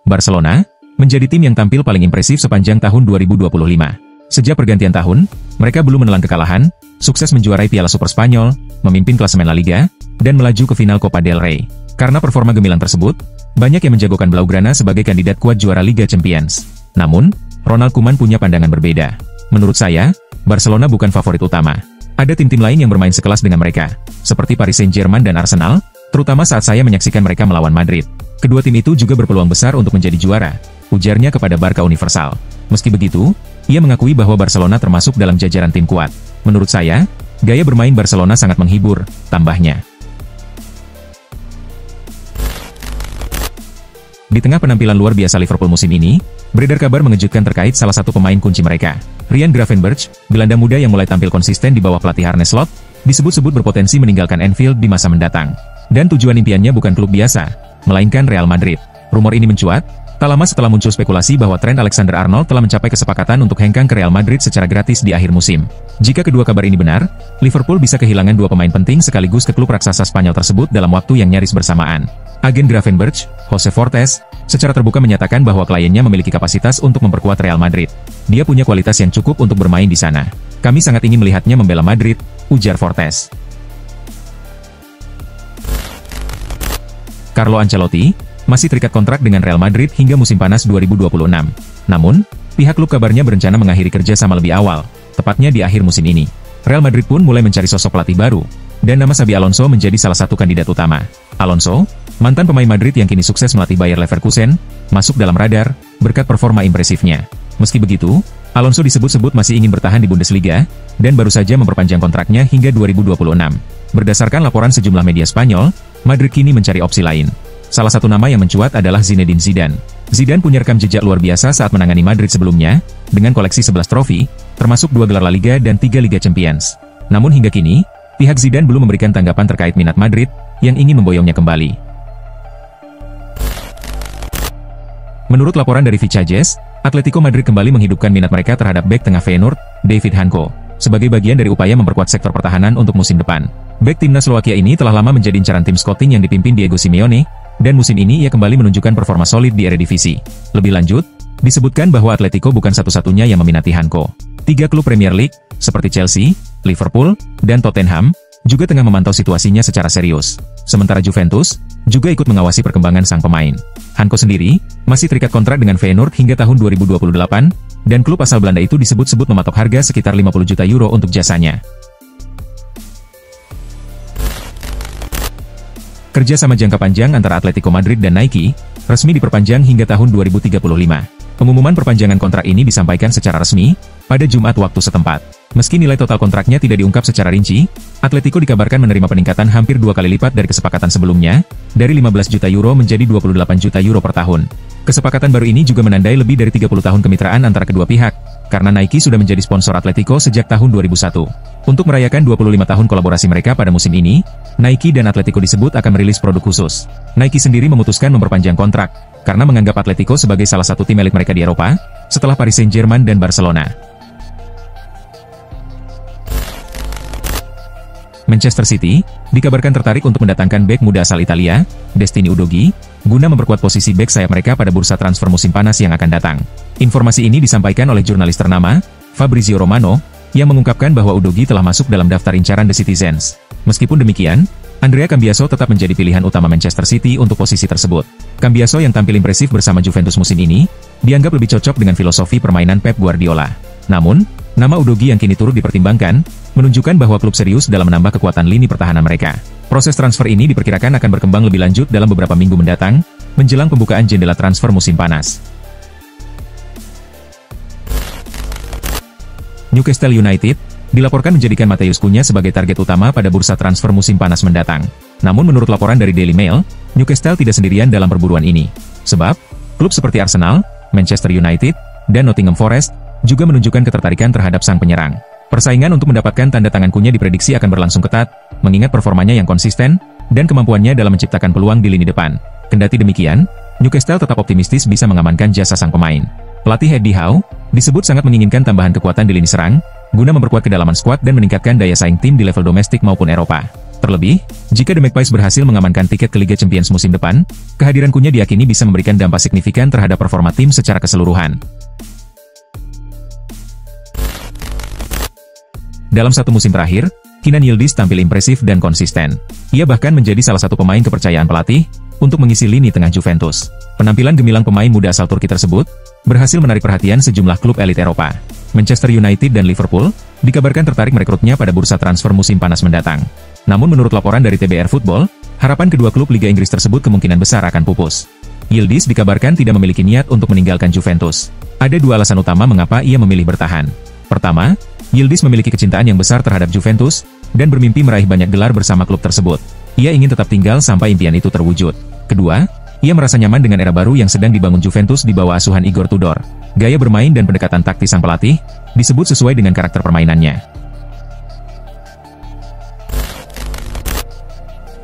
Barcelona menjadi tim yang tampil paling impresif sepanjang tahun 2025. Sejak pergantian tahun, mereka belum menelan kekalahan, sukses menjuarai Piala Super Spanyol, memimpin klasemen La Liga, dan melaju ke final Copa del Rey. Karena performa gemilang tersebut, banyak yang menjagokan Blaugrana sebagai kandidat kuat juara Liga Champions. Namun, Ronald Koeman punya pandangan berbeda. Menurut saya, Barcelona bukan favorit utama. Ada tim-tim lain yang bermain sekelas dengan mereka, seperti Paris Saint-Germain dan Arsenal, terutama saat saya menyaksikan mereka melawan Madrid. Kedua tim itu juga berpeluang besar untuk menjadi juara, ujarnya kepada Barca Universal. Meski begitu, ia mengakui bahwa Barcelona termasuk dalam jajaran tim kuat. Menurut saya, gaya bermain Barcelona sangat menghibur, tambahnya. Di tengah penampilan luar biasa Liverpool musim ini, beredar kabar mengejutkan terkait salah satu pemain kunci mereka. Ryan Gravenberch, gelandang muda yang mulai tampil konsisten di bawah pelatih Arne Slot, disebut-sebut berpotensi meninggalkan Anfield di masa mendatang. Dan tujuan impiannya bukan klub biasa, melainkan Real Madrid. Rumor ini mencuat tak lama setelah muncul spekulasi bahwa Trent Alexander-Arnold telah mencapai kesepakatan untuk hengkang ke Real Madrid secara gratis di akhir musim. Jika kedua kabar ini benar, Liverpool bisa kehilangan dua pemain penting sekaligus ke klub raksasa Spanyol tersebut dalam waktu yang nyaris bersamaan. Agen Gravenberch, Jose Fortes, secara terbuka menyatakan bahwa kliennya memiliki kapasitas untuk memperkuat Real Madrid. Dia punya kualitas yang cukup untuk bermain di sana. Kami sangat ingin melihatnya membela Madrid, ujar Fortes. Carlo Ancelotti masih terikat kontrak dengan Real Madrid hingga musim panas 2026. Namun, pihak klub kabarnya berencana mengakhiri kerja sama lebih awal, tepatnya di akhir musim ini. Real Madrid pun mulai mencari sosok pelatih baru, dan nama Xabi Alonso menjadi salah satu kandidat utama. Alonso, mantan pemain Madrid yang kini sukses melatih Bayer Leverkusen, masuk dalam radar, berkat performa impresifnya. Meski begitu, Alonso disebut-sebut masih ingin bertahan di Bundesliga, dan baru saja memperpanjang kontraknya hingga 2026. Berdasarkan laporan sejumlah media Spanyol, Madrid kini mencari opsi lain. Salah satu nama yang mencuat adalah Zinedine Zidane. Zidane punya rekam jejak luar biasa saat menangani Madrid sebelumnya, dengan koleksi 11 trofi, termasuk 2 gelar La Liga dan 3 Liga Champions. Namun hingga kini, pihak Zidane belum memberikan tanggapan terkait minat Madrid, yang ingin memboyongnya kembali. Menurut laporan dari Vichajes, Atletico Madrid kembali menghidupkan minat mereka terhadap bek tengah Feyenoord, David Hanko, sebagai bagian dari upaya memperkuat sektor pertahanan untuk musim depan. Bek timnas Slovakia ini telah lama menjadi incaran tim scouting yang dipimpin Diego Simeone, dan musim ini ia kembali menunjukkan performa solid di Eredivisie. Lebih lanjut, disebutkan bahwa Atletico bukan satu-satunya yang meminati Hanko. 3 klub Premier League, seperti Chelsea, Liverpool, dan Tottenham, juga tengah memantau situasinya secara serius. Sementara Juventus juga ikut mengawasi perkembangan sang pemain. Hanko sendiri masih terikat kontrak dengan Feyenoord hingga tahun 2028, dan klub asal Belanda itu disebut-sebut mematok harga sekitar 50 juta euro untuk jasanya. Kerjasama jangka panjang antara Atletico Madrid dan Nike resmi diperpanjang hingga tahun 2035. Pengumuman perpanjangan kontrak ini disampaikan secara resmi pada Jumat waktu setempat. Meski nilai total kontraknya tidak diungkap secara rinci, Atletico dikabarkan menerima peningkatan hampir 2 kali lipat dari kesepakatan sebelumnya, dari 15 juta euro menjadi 28 juta euro per tahun. Kesepakatan baru ini juga menandai lebih dari 30 tahun kemitraan antara kedua pihak, karena Nike sudah menjadi sponsor Atletico sejak tahun 2001. Untuk merayakan 25 tahun kolaborasi mereka pada musim ini, Nike dan Atletico disebut akan merilis produk khusus. Nike sendiri memutuskan memperpanjang kontrak, karena menganggap Atletico sebagai salah satu tim elit mereka di Eropa, setelah Paris Saint-Germain dan Barcelona. Manchester City dikabarkan tertarik untuk mendatangkan bek muda asal Italia, Destiny Udogie, guna memperkuat posisi bek sayap mereka pada bursa transfer musim panas yang akan datang. Informasi ini disampaikan oleh jurnalis ternama, Fabrizio Romano, yang mengungkapkan bahwa Udogie telah masuk dalam daftar incaran The Citizens. Meskipun demikian, Andrea Cambiaso tetap menjadi pilihan utama Manchester City untuk posisi tersebut. Cambiaso yang tampil impresif bersama Juventus musim ini, dianggap lebih cocok dengan filosofi permainan Pep Guardiola. Namun, nama Udogie yang kini turut dipertimbangkan, menunjukkan bahwa klub serius dalam menambah kekuatan lini pertahanan mereka. Proses transfer ini diperkirakan akan berkembang lebih lanjut dalam beberapa minggu mendatang, menjelang pembukaan jendela transfer musim panas. Newcastle United dilaporkan menjadikan Matheus Cunha sebagai target utama pada bursa transfer musim panas mendatang. Namun menurut laporan dari Daily Mail, Newcastle tidak sendirian dalam perburuan ini. Sebab, klub seperti Arsenal, Manchester United, dan Nottingham Forest juga menunjukkan ketertarikan terhadap sang penyerang. Persaingan untuk mendapatkan tanda tangan Cunha diprediksi akan berlangsung ketat, mengingat performanya yang konsisten, dan kemampuannya dalam menciptakan peluang di lini depan. Kendati demikian, Newcastle tetap optimistis bisa mengamankan jasa sang pemain. Pelatih Eddie Howe disebut sangat menginginkan tambahan kekuatan di lini serang, guna memperkuat kedalaman skuad dan meningkatkan daya saing tim di level domestik maupun Eropa. Terlebih, jika The Magpies berhasil mengamankan tiket ke Liga Champions musim depan, kehadiran Kunnya diyakini bisa memberikan dampak signifikan terhadap performa tim secara keseluruhan. Dalam satu musim terakhir, Kenan Yildiz tampil impresif dan konsisten. Ia bahkan menjadi salah satu pemain kepercayaan pelatih untuk mengisi lini tengah Juventus. Penampilan gemilang pemain muda asal Turki tersebut berhasil menarik perhatian sejumlah klub elit Eropa. Manchester United dan Liverpool dikabarkan tertarik merekrutnya pada bursa transfer musim panas mendatang. Namun menurut laporan dari TBR Football, harapan kedua klub Liga Inggris tersebut kemungkinan besar akan pupus. Yildiz dikabarkan tidak memiliki niat untuk meninggalkan Juventus. Ada dua alasan utama mengapa ia memilih bertahan. Pertama, Yildiz memiliki kecintaan yang besar terhadap Juventus dan bermimpi meraih banyak gelar bersama klub tersebut. Ia ingin tetap tinggal sampai impian itu terwujud. Kedua, ia merasa nyaman dengan era baru yang sedang dibangun Juventus di bawah asuhan Igor Tudor. Gaya bermain dan pendekatan taktis sang pelatih disebut sesuai dengan karakter permainannya.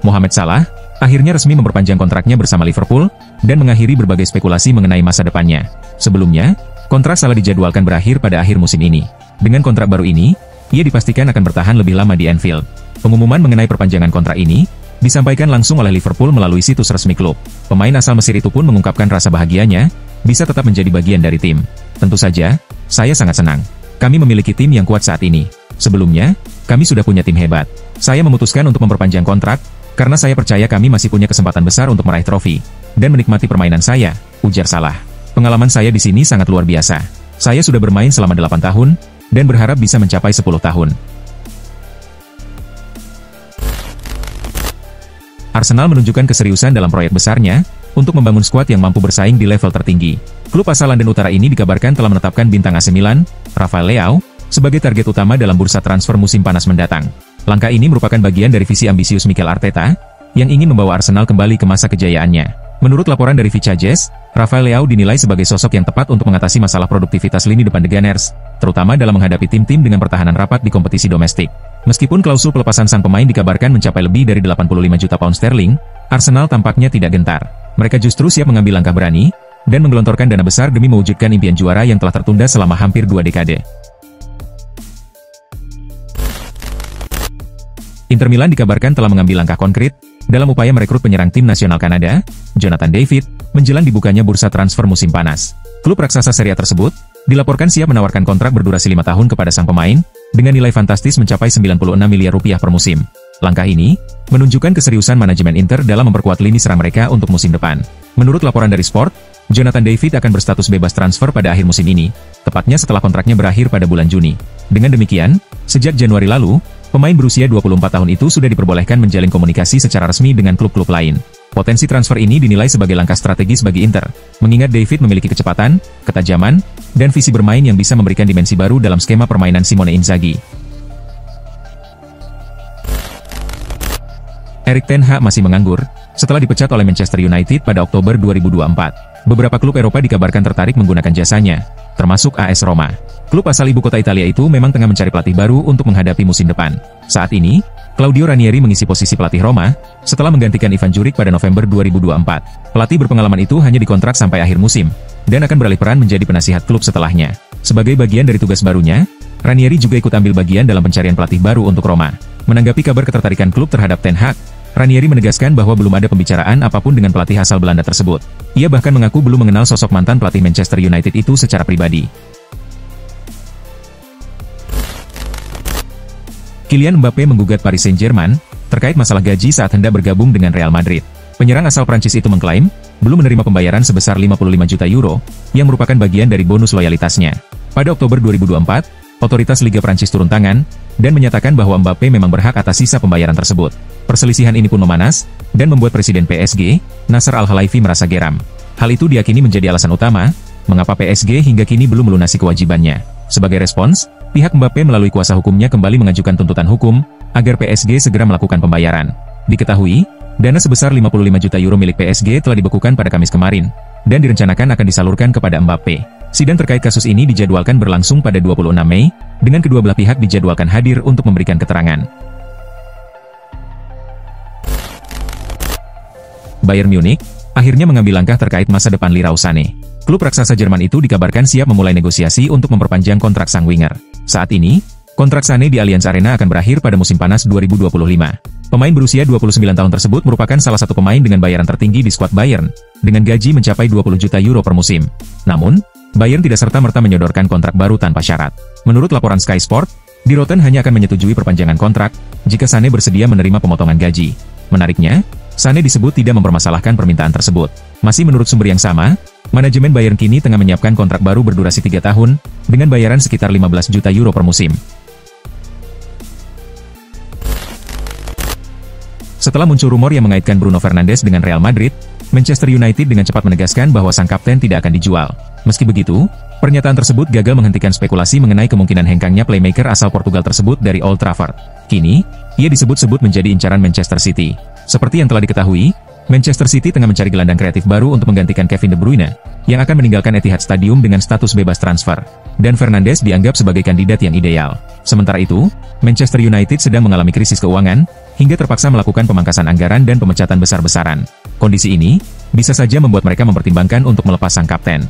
Mohamed Salah akhirnya resmi memperpanjang kontraknya bersama Liverpool dan mengakhiri berbagai spekulasi mengenai masa depannya. Sebelumnya, kontrak Salah dijadwalkan berakhir pada akhir musim ini. Dengan kontrak baru ini, ia dipastikan akan bertahan lebih lama di Anfield. Pengumuman mengenai perpanjangan kontrak ini disampaikan langsung oleh Liverpool melalui situs resmi klub. Pemain asal Mesir itu pun mengungkapkan rasa bahagianya bisa tetap menjadi bagian dari tim. Tentu saja, saya sangat senang. Kami memiliki tim yang kuat saat ini. Sebelumnya, kami sudah punya tim hebat. Saya memutuskan untuk memperpanjang kontrak karena saya percaya kami masih punya kesempatan besar untuk meraih trofi dan menikmati permainan saya, ujar Salah. Pengalaman saya di sini sangat luar biasa. Saya sudah bermain selama 8 tahun dan berharap bisa mencapai 10 tahun. Arsenal menunjukkan keseriusan dalam proyek besarnya untuk membangun skuad yang mampu bersaing di level tertinggi. Klub asal London Utara ini dikabarkan telah menetapkan bintang AC Milan, Rafael Leao, sebagai target utama dalam bursa transfer musim panas mendatang. Langkah ini merupakan bagian dari visi ambisius Mikel Arteta, yang ingin membawa Arsenal kembali ke masa kejayaannya. Menurut laporan dari Vicha Jazz, Rafael Leao dinilai sebagai sosok yang tepat untuk mengatasi masalah produktivitas lini depan The Gunners, terutama dalam menghadapi tim-tim dengan pertahanan rapat di kompetisi domestik. Meskipun klausul pelepasan sang pemain dikabarkan mencapai lebih dari 85 juta pound sterling, Arsenal tampaknya tidak gentar. Mereka justru siap mengambil langkah berani, dan menggelontorkan dana besar demi mewujudkan impian juara yang telah tertunda selama hampir 2 dekade. Inter Milan dikabarkan telah mengambil langkah konkret dalam upaya merekrut penyerang tim nasional Kanada, Jonathan David, menjelang dibukanya bursa transfer musim panas. Klub raksasa Serie A tersebut dilaporkan siap menawarkan kontrak berdurasi 5 tahun kepada sang pemain dengan nilai fantastis mencapai 96 miliar rupiah per musim. Langkah ini menunjukkan keseriusan manajemen Inter dalam memperkuat lini serang mereka untuk musim depan. Menurut laporan dari Sport, Jonathan David akan berstatus bebas transfer pada akhir musim ini, tepatnya setelah kontraknya berakhir pada bulan Juni. Dengan demikian, sejak Januari lalu, pemain berusia 24 tahun itu sudah diperbolehkan menjalin komunikasi secara resmi dengan klub-klub lain. Potensi transfer ini dinilai sebagai langkah strategis bagi Inter, mengingat David memiliki kecepatan, ketajaman, dan visi bermain yang bisa memberikan dimensi baru dalam skema permainan Simone Inzaghi. Erik ten Hag masih menganggur setelah dipecat oleh Manchester United pada Oktober 2024. Beberapa klub Eropa dikabarkan tertarik menggunakan jasanya, termasuk AS Roma. Klub asal ibu kota Italia itu memang tengah mencari pelatih baru untuk menghadapi musim depan. Saat ini, Claudio Ranieri mengisi posisi pelatih Roma setelah menggantikan Ivan Juric pada November 2024. Pelatih berpengalaman itu hanya dikontrak sampai akhir musim dan akan beralih peran menjadi penasihat klub setelahnya. Sebagai bagian dari tugas barunya, Ranieri juga ikut ambil bagian dalam pencarian pelatih baru untuk Roma. Menanggapi kabar ketertarikan klub terhadap Ten Hag, Ranieri menegaskan bahwa belum ada pembicaraan apapun dengan pelatih asal Belanda tersebut. Ia bahkan mengaku belum mengenal sosok mantan pelatih Manchester United itu secara pribadi. Kylian Mbappé menggugat Paris Saint-Germain terkait masalah gaji saat hendak bergabung dengan Real Madrid. Penyerang asal Prancis itu mengklaim belum menerima pembayaran sebesar 55 juta euro yang merupakan bagian dari bonus loyalitasnya. Pada Oktober 2024, otoritas Liga Prancis turun tangan dan menyatakan bahwa Mbappé memang berhak atas sisa pembayaran tersebut. Perselisihan ini pun memanas dan membuat Presiden PSG, Nasser Al-Khelaifi merasa geram. Hal itu diyakini menjadi alasan utama mengapa PSG hingga kini belum melunasi kewajibannya. Sebagai respons, pihak Mbappé melalui kuasa hukumnya kembali mengajukan tuntutan hukum agar PSG segera melakukan pembayaran. Diketahui, dana sebesar 55 juta euro milik PSG telah dibekukan pada Kamis kemarin dan direncanakan akan disalurkan kepada Mbappé. Sidang terkait kasus ini dijadwalkan berlangsung pada 26 Mei, dengan kedua belah pihak dijadwalkan hadir untuk memberikan keterangan. Bayern Munich akhirnya mengambil langkah terkait masa depan Leroy Sané. Klub raksasa Jerman itu dikabarkan siap memulai negosiasi untuk memperpanjang kontrak sang winger. Saat ini, kontrak Sané di Allianz Arena akan berakhir pada musim panas 2025. Pemain berusia 29 tahun tersebut merupakan salah satu pemain dengan bayaran tertinggi di skuad Bayern, dengan gaji mencapai 20 juta euro per musim. Namun, Bayern tidak serta-merta menyodorkan kontrak baru tanpa syarat. Menurut laporan Sky Sport, Die Roten hanya akan menyetujui perpanjangan kontrak jika Sané bersedia menerima pemotongan gaji. Menariknya, Sané disebut tidak mempermasalahkan permintaan tersebut. Masih menurut sumber yang sama, manajemen Bayern kini tengah menyiapkan kontrak baru berdurasi 3 tahun, dengan bayaran sekitar 15 juta euro per musim. Setelah muncul rumor yang mengaitkan Bruno Fernandes dengan Real Madrid, Manchester United dengan cepat menegaskan bahwa sang kapten tidak akan dijual. Meski begitu, pernyataan tersebut gagal menghentikan spekulasi mengenai kemungkinan hengkangnya playmaker asal Portugal tersebut dari Old Trafford. Kini, ia disebut-sebut menjadi incaran Manchester City. Seperti yang telah diketahui, Manchester City tengah mencari gelandang kreatif baru untuk menggantikan Kevin De Bruyne, yang akan meninggalkan Etihad Stadium dengan status bebas transfer. Dan Fernandes dianggap sebagai kandidat yang ideal. Sementara itu, Manchester United sedang mengalami krisis keuangan, hingga terpaksa melakukan pemangkasan anggaran dan pemecatan besar-besaran. Kondisi ini bisa saja membuat mereka mempertimbangkan untuk melepas sang kapten.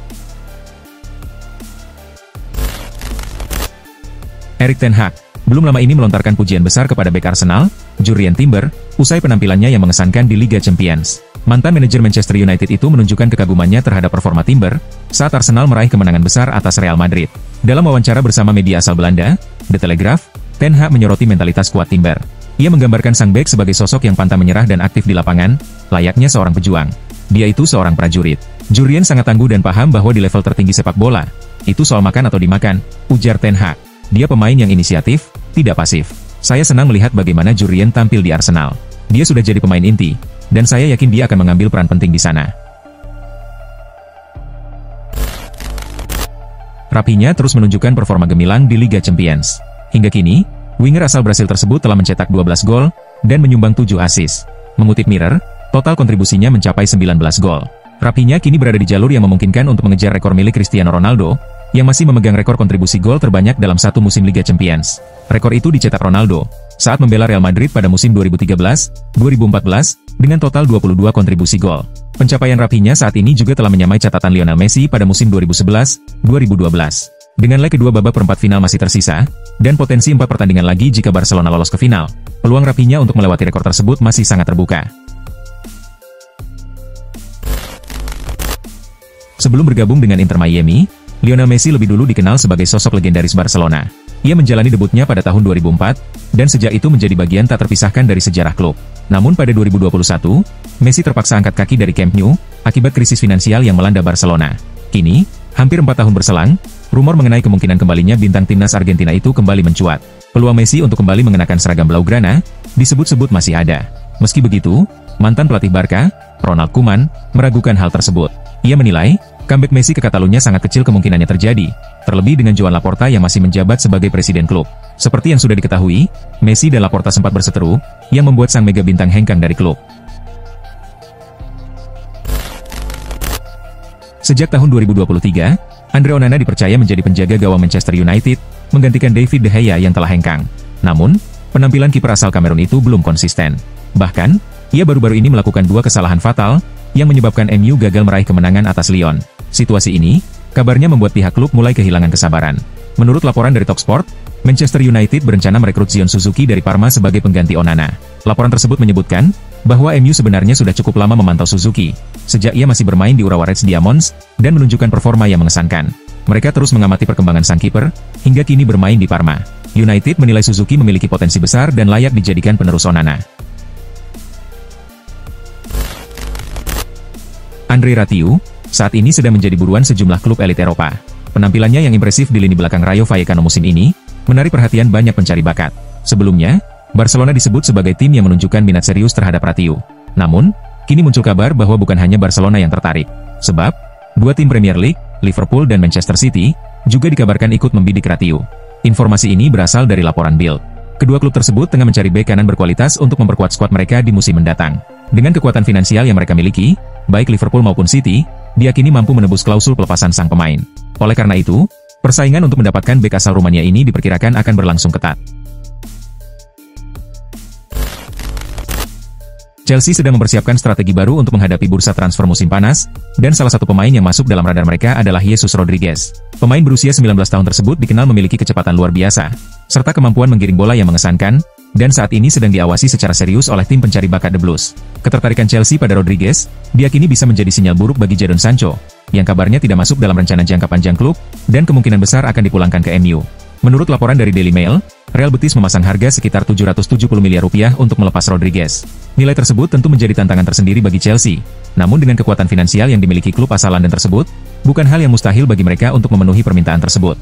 Erik ten Hag belum lama ini melontarkan pujian besar kepada bek Arsenal, Jurrien Timber, usai penampilannya yang mengesankan di Liga Champions. Mantan manajer Manchester United itu menunjukkan kekagumannya terhadap performa Timber saat Arsenal meraih kemenangan besar atas Real Madrid. Dalam wawancara bersama media asal Belanda, The Telegraph, Ten Hag menyoroti mentalitas kuat Timber. Ia menggambarkan sang bek sebagai sosok yang pantang menyerah dan aktif di lapangan, layaknya seorang pejuang. Dia itu seorang prajurit. Jurrien sangat tangguh dan paham bahwa di level tertinggi sepak bola, itu soal makan atau dimakan, ujar Ten Hag. Dia pemain yang inisiatif, tidak pasif. Saya senang melihat bagaimana Jurrien tampil di Arsenal. Dia sudah jadi pemain inti, dan saya yakin dia akan mengambil peran penting di sana. Raphinha terus menunjukkan performa gemilang di Liga Champions. Hingga kini, winger asal Brasil tersebut telah mencetak 12 gol, dan menyumbang 7 assist. Mengutip Mirror, total kontribusinya mencapai 19 gol. Raphinha kini berada di jalur yang memungkinkan untuk mengejar rekor milik Cristiano Ronaldo, yang masih memegang rekor kontribusi gol terbanyak dalam satu musim Liga Champions. Rekor itu dicetak Ronaldo saat membela Real Madrid pada musim 2013-2014 dengan total 22 kontribusi gol. Pencapaian Raphinha saat ini juga telah menyamai catatan Lionel Messi pada musim 2011-2012. Dengan leg kedua babak perempat final masih tersisa, dan potensi 4 pertandingan lagi jika Barcelona lolos ke final, peluang Raphinha untuk melewati rekor tersebut masih sangat terbuka. Sebelum bergabung dengan Inter Miami, Lionel Messi lebih dulu dikenal sebagai sosok legendaris Barcelona. Ia menjalani debutnya pada tahun 2004, dan sejak itu menjadi bagian tak terpisahkan dari sejarah klub. Namun pada 2021, Messi terpaksa angkat kaki dari Camp Nou, akibat krisis finansial yang melanda Barcelona. Kini, hampir 4 tahun berselang, rumor mengenai kemungkinan kembalinya bintang timnas Argentina itu kembali mencuat. Peluang Messi untuk kembali mengenakan seragam Blaugrana, disebut-sebut masih ada. Meski begitu, mantan pelatih Barca, Ronald Koeman, meragukan hal tersebut. Ia menilai, comeback Messi ke Catalunya sangat kecil kemungkinannya terjadi, terlebih dengan Joan Laporta yang masih menjabat sebagai presiden klub. Seperti yang sudah diketahui, Messi dan Laporta sempat berseteru, yang membuat sang mega bintang hengkang dari klub. Sejak tahun 2023, Andre Onana dipercaya menjadi penjaga gawang Manchester United, menggantikan David De Gea yang telah hengkang. Namun, penampilan kiper asal Kamerun itu belum konsisten. Bahkan, ia baru-baru ini melakukan 2 kesalahan fatal, yang menyebabkan MU gagal meraih kemenangan atas Lyon. Situasi ini, kabarnya membuat pihak klub mulai kehilangan kesabaran. Menurut laporan dari Talksport, Manchester United berencana merekrut Zion Suzuki dari Parma sebagai pengganti Onana. Laporan tersebut menyebutkan, bahwa MU sebenarnya sudah cukup lama memantau Suzuki, sejak ia masih bermain di Urawa Reds Diamonds, dan menunjukkan performa yang mengesankan. Mereka terus mengamati perkembangan sang kiper, hingga kini bermain di Parma. United menilai Suzuki memiliki potensi besar dan layak dijadikan penerus Onana. Andrei Ratiu, saat ini sedang menjadi buruan sejumlah klub elit Eropa. Penampilannya yang impresif di lini belakang Rayo Vallecano musim ini, menarik perhatian banyak pencari bakat. Sebelumnya, Barcelona disebut sebagai tim yang menunjukkan minat serius terhadap Ratiu. Namun, kini muncul kabar bahwa bukan hanya Barcelona yang tertarik. Sebab, 2 tim Premier League, Liverpool dan Manchester City, juga dikabarkan ikut membidik Ratiu. Informasi ini berasal dari laporan Bild. Kedua klub tersebut tengah mencari bek kanan berkualitas untuk memperkuat skuad mereka di musim mendatang. Dengan kekuatan finansial yang mereka miliki, baik Liverpool maupun City, diyakini mampu menebus klausul pelepasan sang pemain. Oleh karena itu, persaingan untuk mendapatkan bek asal Rumania ini diperkirakan akan berlangsung ketat. Chelsea sedang mempersiapkan strategi baru untuk menghadapi bursa transfer musim panas, dan salah satu pemain yang masuk dalam radar mereka adalah Jesus Rodriguez. Pemain berusia 19 tahun tersebut dikenal memiliki kecepatan luar biasa, serta kemampuan menggiring bola yang mengesankan, dan saat ini sedang diawasi secara serius oleh tim pencari bakat The Blues. Ketertarikan Chelsea pada Rodriguez diakini bisa menjadi sinyal buruk bagi Jadon Sancho, yang kabarnya tidak masuk dalam rencana jangka panjang klub, dan kemungkinan besar akan dipulangkan ke MU. Menurut laporan dari Daily Mail, Real Betis memasang harga sekitar 770 miliar rupiah untuk melepas Rodriguez. Nilai tersebut tentu menjadi tantangan tersendiri bagi Chelsea, namun dengan kekuatan finansial yang dimiliki klub asal London tersebut, bukan hal yang mustahil bagi mereka untuk memenuhi permintaan tersebut.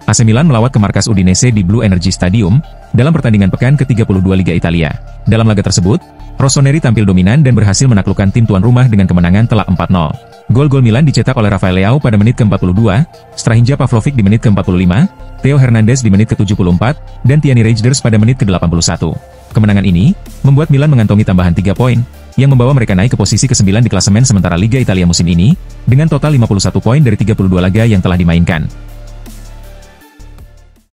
AC Milan melawat ke markas Udinese di Blue Energy Stadium dalam pertandingan pekan ke-32 Liga Italia. Dalam laga tersebut, Rossoneri tampil dominan dan berhasil menaklukkan tim tuan rumah dengan kemenangan telak 4-0. Gol-gol Milan dicetak oleh Rafael Leao pada menit ke-42, Strahinja Pavlovic di menit ke-45, Theo Hernandez di menit ke-74, dan Tierney Reijnders pada menit ke-81. Kemenangan ini membuat Milan mengantongi tambahan 3 poin, yang membawa mereka naik ke posisi ke-9 di klasemen sementara Liga Italia musim ini, dengan total 51 poin dari 32 laga yang telah dimainkan.